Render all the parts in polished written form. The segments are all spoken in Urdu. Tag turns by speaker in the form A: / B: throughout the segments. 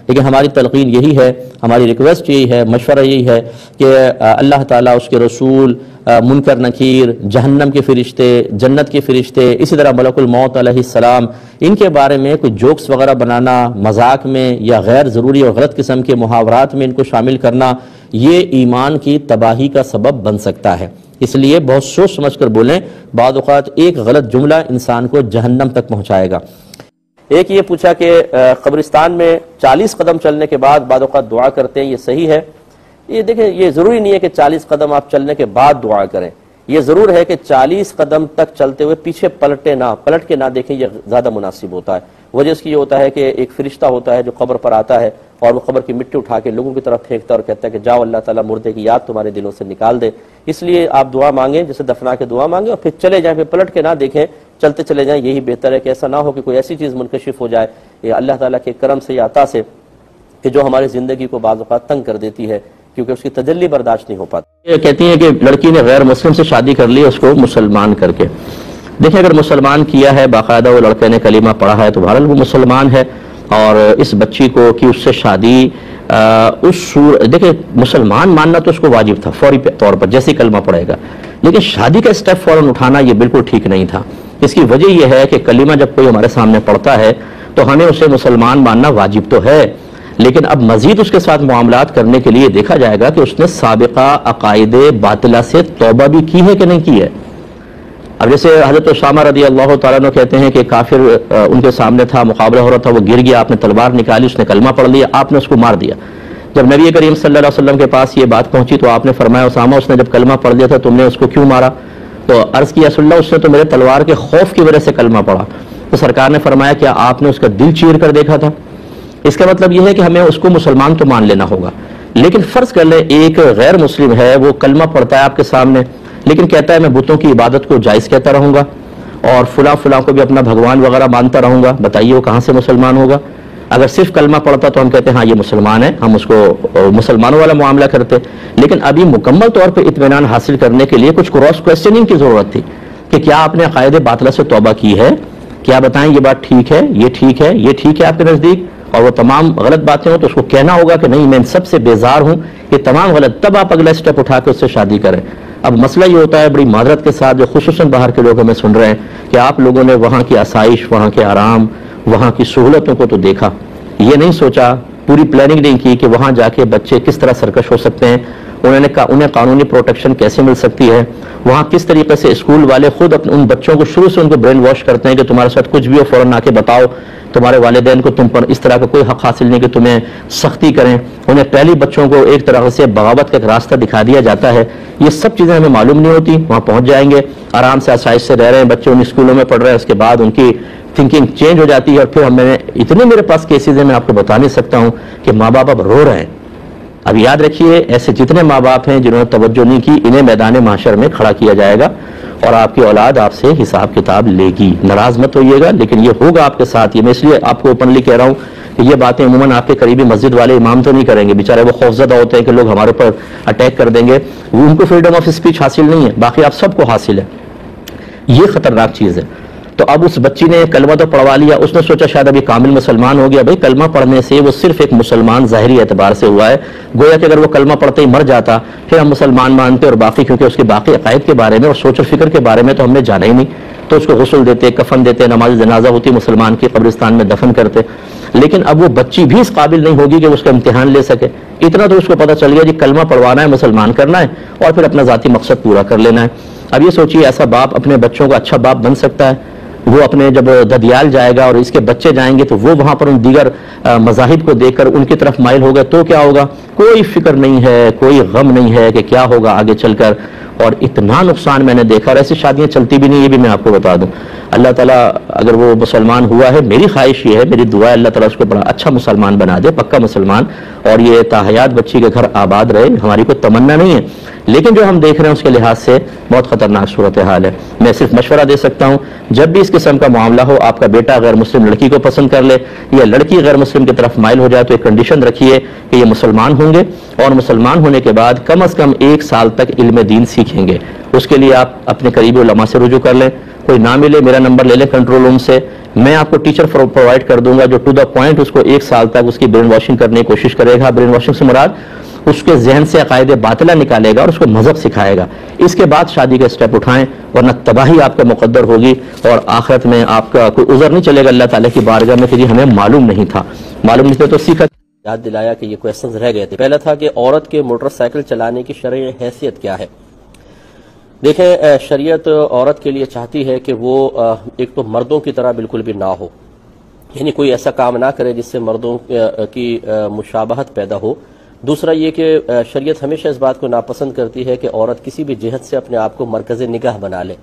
A: لیکن ہماری تلقین یہی ہے، ہماری ریکویسٹ یہی ہے، مشورہ یہی ہے کہ اللہ تعالیٰ، اس کے رسول، منکر نکیر، جہنم کے فرشتے، جنت کے فرشتے، اسی طرح ملک الموت علیہ السلام، ان کے بارے میں کوئی جوکس وغیرہ بنانا مذاق میں یا غیر ضروری اور غلط قسم کے محاورات میں ان کو شامل کرنا، یہ ایمان کی تباہی کا سبب بن سکتا ہے۔ اس لیے بہت سوچ سمجھ کر بولیں، بعض اوقات ایک غلط جملہ انسان کو جہنم تک پہنچائے گا۔ ایک یہ پوچھا کہ قبرستان میں 40 قدم چلنے کے بعد بعض اوقات دعا کرتے ہیں، یہ صحیح ہے؟ یہ دیکھیں، یہ ضروری نہیں ہے کہ 40 قدم آپ چلنے کے بعد دعا کریں، یہ ضرور ہے کہ 40 قدم تک چلتے ہوئے پیچھے پلٹ کے نہ دیکھیں، یہ زیادہ مناسب ہوتا ہے۔ وجہ اس کی یہ ہوتا ہے کہ ایک فرشتہ ہوتا ہے جو قبر پر آتا ہے اور وہ قبر کی مٹی اٹھا کے لوگوں کی طرف پھینکتا ہے اور کہتا ہے کہ جاؤ، اللہ تعالیٰ مردے کی یاد تمہارے دلوں سے نکال دے۔ اس لیے آپ دعا مانگیں، جیسے دفنا کے دعا مانگیں اور پھر چلے جائیں، پھر پلٹ کے نہ دیکھیں، چلتے چلے جائیں، یہی بہتر ہے کہ ایسا نہ ہو کہ کوئی ایسی چیز منکشف ہو جائے یہ اللہ تعالیٰ کے کرم سے یا عطا سے کہ جو ہماری زندگی کو بعض اوقات تنگ کر دیتی ہے، کیونکہ اس کی تجلی برداشت نہیں ہو پاتی۔ یہ کہتی ہیں کہ لڑکی نے غیر مسلم سے شادی کر لی، اس کو مسلمان کر کے۔ دیکھیں، اگر مسلمان کیا ہے، باقاعدہ وہ لڑکے نے کلمہ پڑھا ہے تو بہرحال وہ مسلمان ہے، اور اس بچی کو کہ اس سے شادی دیکھیں، مسلمان ماننا تو اس کو واجب تھا فوری طور پر جیسے کلمہ پڑھے گا، لیکن شادی کا اسٹیپ فوراً اٹھانا یہ بالکل ٹھیک نہیں تھا۔ اس کی وجہ یہ ہے کہ کلمہ جب کوئی ہمارے سامنے پڑھتا ہے تو ہمیں اسے مسلمان ماننا واجب تو ہے، لیکن اب مزید اس کے ساتھ معاملات کرنے کے لیے دیکھا جائے گا کہ اس نے سابقہ عقائد باطلہ سے توبہ بھی کی ہے کہ نہیں کی ہے۔ اب جیسے حضرت اسامہ رضی اللہ تعالیٰ عنہ کہتے ہیں کہ کافر ان کے سامنے تھا، مقابلہ ہو رہا تھا، وہ گر گیا، آپ نے تلوار نکالی، اس نے کلمہ پڑھ لیا، آپ نے اس کو مار دیا۔ جب نبی کریم صلی اللہ علیہ وسلم کے پاس یہ بات پہنچی تو آپ نے فرمایا، اسامہ، اس نے جب کلمہ پڑھ لیا تھا تم نے اس کو کیوں مارا؟ تو عرض کیا، رسول اللہ، اس نے تو میرے تلوار کے خوف کی وجہ سے کلمہ پڑھا۔ تو سرکار نے فرمایا، کیا آپ نے اس کا دل چیر کر دیکھا تھا؟ اس کا مطلب یہ ہے کہ ہمیں اس کو مسلمان تو مان لینا ہوگا، لیکن فرض کر لیں ایک غیر مسلم ہے، وہ کلمہ پڑھتا ہے آپ کے سامنے، لیکن کہتا ہے میں بتوں کی عبادت کو جائز کہتا رہوں گا اور فلاں کو بھی اپنا بھگوان وغیرہ مانتا رہوں گا، بتائیے وہ کہاں سے مسلمان ہوگا؟ اگر صرف کلمہ پڑھتا تو ہم کہتے ہیں ہاں یہ مسلمان ہے، ہم اس کو مسلمانوں والا معاملہ کرتے، لیکن ابھی مکمل طور پہ اطمینان حاصل کرنے کے لیے کچھ کراس کویسچننگ کی ضرورت تھی کہ کیا آپ نے عقائد باطلہ سے توبہ کی ہے؟ کیا بتائیں یہ بات ٹھیک ہے، یہ ٹھیک ہے، یہ ٹھیک ہے آپ کے نزدیک؟ اور وہ تمام غلط باتیں ہوں تو اس کو کہنا ہوگا کہ نہیں، میں ان سب سے بیزار ہوں، یہ تمام غلط، تب آپ اگلا اسٹیپ اٹھا کے اس سے شادی کریں۔ اب مسئلہ یہ ہوتا ہے بڑی معذرت کے ساتھ، جو خصوصاً باہر کے لوگ ہمیں سن رہے ہیں، کہ آپ لوگوں نے وہاں کی آسائش، وہاں کے آرام، وہاں کی سہولتوں کو تو دیکھا، یہ نہیں سوچا، پوری پلاننگ نہیں کی کہ وہاں جا کے بچے کس طرح سرکش ہو سکتے ہیں، انہیں قانونی پروٹیکشن کیسے مل سکتی ہے، وہاں کس طریقے سے اسکول والے خود ان بچوں کو شروع سے ان کو برین واش کرتے ہیں کہ تمہارے ساتھ کچھ بھی ہو فوراً آ کے بتاؤ، تمہارے والدین کو تم پر اس طرح کا کوئی حق حاصل نہیں کہ تمہیں سختی کریں، انہیں پہلی بچوں کو ایک طرح سے بغاوت کا ایک راستہ دکھا دیا جاتا ہے۔ یہ سب چیزیں ہمیں معلوم نہیں ہوتی، وہاں پہنچ جائیں گے، آرام سے آسائش سے رہ رہے ہیں بچے، ان اسکولوں میں پڑھ رہے ہیں، اس کے بعد ان کی تھنکنگ چینج ہو جاتی ہے، اور پھر اتنے میرے پاس کیسز ہیں، میں آپ کو بتا نہیں سکتا ہوں، کہ ماں باپ اب رو رہے ہیں۔ اب یاد رکھیے، ایسے جتنے ماں باپ ہیں جنہوں نے توجہ نہیں کی، انہیں میدان محشر میں کھڑا کیا جائے گا اور آپ کی اولاد آپ سے حساب کتاب لے گی۔ ناراض مت ہوئیے گا، لیکن یہ ہوگا آپ کے ساتھ۔ یہ میں اس لیے آپ کو اوپنلی کہہ رہا ہوں کہ یہ باتیں عموماً آپ کے قریبی مسجد والے امام تو نہیں کریں گے، بیچارے وہ خوفزدہ ہوتے ہیں کہ لوگ ہمارے اوپر اٹیک کر دیں گے، وہ ان کو فریڈم آف اسپیچ حاصل نہیں ہے، باقی آپ سب کو حاصل ہے۔ یہ خطرناک چیز ہے۔ تو اب اس بچی نے کلمہ تو پڑھوا لیا، اس نے سوچا شاید ابھی کامل مسلمان ہو گیا۔ بھائی کلمہ پڑھنے سے وہ صرف ایک مسلمان ظاہری اعتبار سے ہوا ہے، گویا کہ اگر وہ کلمہ پڑھتے ہی مر جاتا پھر ہم مسلمان مانتے، اور باقی کیونکہ اس کے باقی عقائد کے بارے میں اور سوچ و فکر کے بارے میں تو ہم نے جانا ہی نہیں، تو اس کو غسل دیتے، کفن دیتے، نماز جنازہ ہوتی مسلمان کی، قبرستان میں دفن کرتے۔ لیکن اب وہ بچی بھی اس قابل نہیں ہوگی کہ اس کا امتحان لے سکے۔ اتنا تو اس کو پتہ چل گیا جی کلمہ پڑھوانا ہے، مسلمان کرنا ہے، اور پھر اپنا ذاتی مقصد پورا کر لینا ہے۔ اب یہ سوچیے ایسا باپ اپنے بچوں کا اچھا باپ بن سکتا ہے؟ وہ اپنے جب ددیال جائے گا اور اس کے بچے جائیں گے تو وہ وہاں پر ان دیگر مذاہب کو دیکھ کر ان کی طرف مائل ہوگا تو کیا ہوگا؟ کوئی فکر نہیں ہے، کوئی غم نہیں ہے کہ کیا ہوگا آگے چل کر۔ اور اتنا نقصان میں نے دیکھا، اور ایسی شادیاں چلتی بھی نہیں، یہ بھی میں آپ کو بتا دوں۔ اللہ تعالیٰ اگر وہ مسلمان ہوا ہے، میری خواہش یہ ہے، میری دعا ہے اللہ تعالیٰ اس کو بڑا اچھا مسلمان بنا دے، پکا مسلمان، اور یہ تاحیات بچی کے گھر آباد رہے، ہماری کوئی تمنا نہیں ہے، لیکن جو ہم دیکھ رہے ہیں اس کے لحاظ سے بہت خطرناک صورتحال ہے۔ میں صرف مشورہ دے سکتا ہوں، جب بھی اس قسم کا معاملہ ہو، آپ کا بیٹا غیر مسلم لڑکی کو پسند کر لے یا لڑکی غیر مسلم کی طرف مائل ہو جائے تو ایک کنڈیشن رکھیے کہ یہ مسلمان ہوں گے، اور مسلمان ہونے کے بعد کم از کم 1 سال تک علم دین سیکھیں گے۔ اس کے لیے آپ اپنے قریبی علماء سے رجوع کر لیں، کوئی نہ ملے میرا نمبر لے لیں کنٹرول روم سے، میں آپ کو ٹیچر پرووائڈ کر دوں گا جو ٹو دا پوائنٹ اس کو 1 سال تک اس کی برین واشنگ کرنے کی کوشش کرے گا. برین واشنگ سے مراد اس کے ذہن سے عقائد باطلہ نکالے گا اور اس کو مذہب سکھائے گا. اس کے بعد شادی کا اسٹیپ اٹھائیں ورنہ تباہی آپ کا مقدر ہوگی اور آخرت میں آپ کا کوئی عذر نہیں چلے گا اللہ تعالیٰ کی بارگاہ میں کہ جی ہمیں معلوم نہیں تھا. معلوم نہیں تھا تو سیکھا.
B: یاد دلایا کہ یہ کویسچنز رہ گئے تھے. پہلا تھا کہ عورت کے موٹر سائیکل چلانے کی شرعی حیثیت کیا ہے. دیکھیں شریعت عورت کے لیے چاہتی ہے کہ وہ ایک تو مردوں کی طرح بالکل بھی نہ ہو، یعنی کوئی ایسا کام نہ کرے جس سے مردوں کی مشابہت پیدا ہو. دوسرا یہ کہ شریعت ہمیشہ اس بات کو ناپسند کرتی ہے کہ عورت کسی بھی جہت سے اپنے آپ کو مرکز نگاہ بنا لے.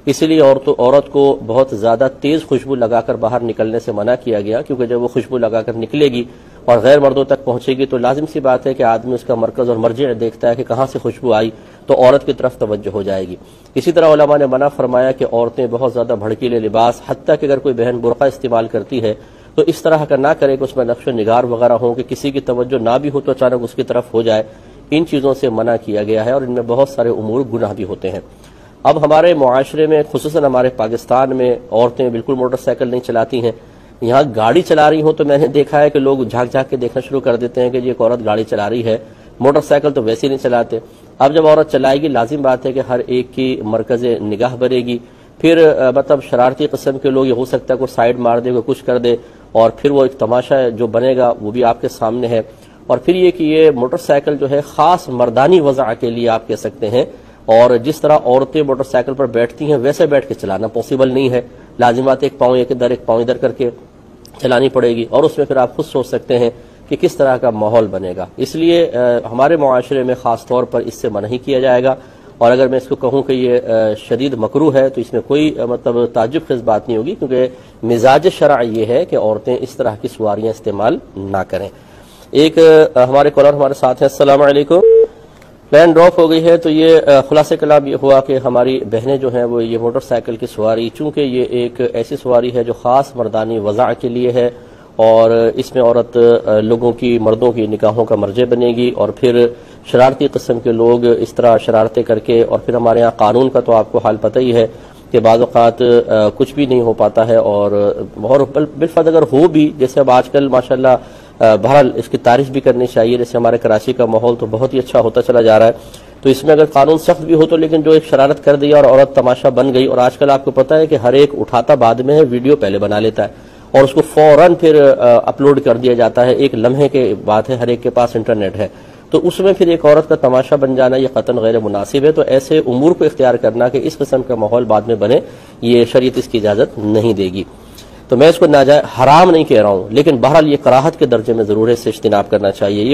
B: اسی لیے عورت کو بہت زیادہ تیز خوشبو لگا کر باہر نکلنے سے منع کیا گیا، کیونکہ جب وہ خوشبو لگا کر نکلے گی اور غیر مردوں تک پہنچے گی تو لازم سی بات ہے کہ آدمی اس کا مرکز اور مرجع دیکھتا ہے کہ کہاں سے خوشبو آئی تو عورت کی طرف توجہ ہو جائے گی. اسی طرح علماء نے منع فرمایا کہ عورتیں بہت زیادہ بھڑکیلے لباس، حتیٰ کہ اگر کوئی بہن برقع استعمال کرتی ہے تو اس طرح کا نہ کرے کہ اس میں نقش و نگار وغیرہ ہوں کہ کسی کی توجہ نہ بھی ہو تو اچانک اس کی طرف ہو جائے. ان چیزوں سے منع کیا گیا ہے اور ان میں بہت سارے امور گناہ بھی ہوتے ہیں. اب ہمارے معاشرے میں خصوصاً ہمارے پاکستان میں عورتیں بالکل موٹر سائیکل نہیں چلاتی ہیں. یہاں گاڑی چلا رہی ہوں تو میں نے دیکھا ہے کہ لوگ جھانک جھانک کے دیکھنا شروع کر دیتے ہیں کہ یہ ایک عورت گاڑی چلا رہی ہے. موٹر سائیکل تو ویسے ہی نہیں چلاتے. اب جب عورت چلائے گی لازم بات ہے کہ ہر ایک کی مرکز نگاہ بنے گی. پھر مطلب شرارتی قسم کے لوگ یہ ہو سکتا ہے کوئی سائیڈ مار دے، کوئی کچھ کر دے اور پھر وہ ایک تماشا جو بنے گا وہ بھی آپ کے سامنے ہے. اور پھر یہ کہ یہ موٹر سائیکل جو ہے خاص مردانی وضع کے لیے آپ کہہ سکتے ہیں، اور جس طرح عورتیں موٹر سائیکل پر بیٹھتی ہیں ویسے بیٹھ کے چلانا پاسبل نہیں ہے. لازمات ایک پاؤں ایک پاؤں ادھر کر کے چلانی پڑے گی اور اس میں پھر آپ خود سوچ سکتے ہیں کہ کس طرح کا ماحول بنے گا. اس لیے ہمارے معاشرے میں خاص طور پر اس سے منع ہی کیا جائے گا. اور اگر میں اس کو کہوں کہ یہ شدید مکروہ ہے تو اس میں کوئی مطلب تعجب خیز بات نہیں ہوگی، کیونکہ مزاج شرع یہ ہے کہ عورتیں اس طرح کی سواریاں استعمال نہ کریں. ایک ہمارے کالر ہمارے ساتھ ہیں. السلام علیکم. لائن ڈراپ ہو گئی ہے تو یہ خلاصہ کلام یہ ہوا کہ ہماری بہنیں جو ہیں وہ یہ موٹر سائیکل کی سواری، چونکہ یہ ایک ایسی سواری ہے جو خاص مردانی وضع کے لیے ہے اور اس میں عورت لوگوں کی مردوں کی نگاہوں کا مرجع بنے گی، اور پھر شرارتی قسم کے لوگ اس طرح شرارتیں کر کے، اور پھر ہمارے ہاں قانون کا تو آپ کو حال پتہ ہی ہے کہ بعض اوقات کچھ بھی نہیں ہو پاتا ہے، اور بالفرض اگر ہو بھی، جیسے اب آج کل ماشاءاللہ بہرحال اس کی تعریف بھی کرنی چاہیے، جیسے ہمارے کراچی کا ماحول تو بہت ہی اچھا ہوتا چلا جا رہا ہے، تو اس میں اگر قانون سخت بھی ہو تو لیکن جو ایک شرارت کر دیا اور عورت تماشا بن گئی، اور آج کل آپ کو پتہ ہے کہ ہر ایک اٹھاتا بعد میں ہے، ویڈیو پہلے بنا لیتا ہے اور اس کو فوراً پھر اپلوڈ کر دیا جاتا ہے. ایک لمحے کے بات ہے، ہر ایک کے پاس انٹرنیٹ ہے، تو اس میں پھر ایک عورت کا تماشا بن جانا یہ قطعاً غیر مناسب ہے. تو ایسے امور کو اختیار کرنا کہ اس قسم کا ماحول بعد میں بنے، یہ شریعت اس کی اجازت نہیں دے گی. تو میں اس کو حرام نہیں کہہ رہا ہوں، لیکن بہرحال یہ کراہت کے درجے میں ضرور ہے، اس سے اجتناب کرنا چاہیے. یہ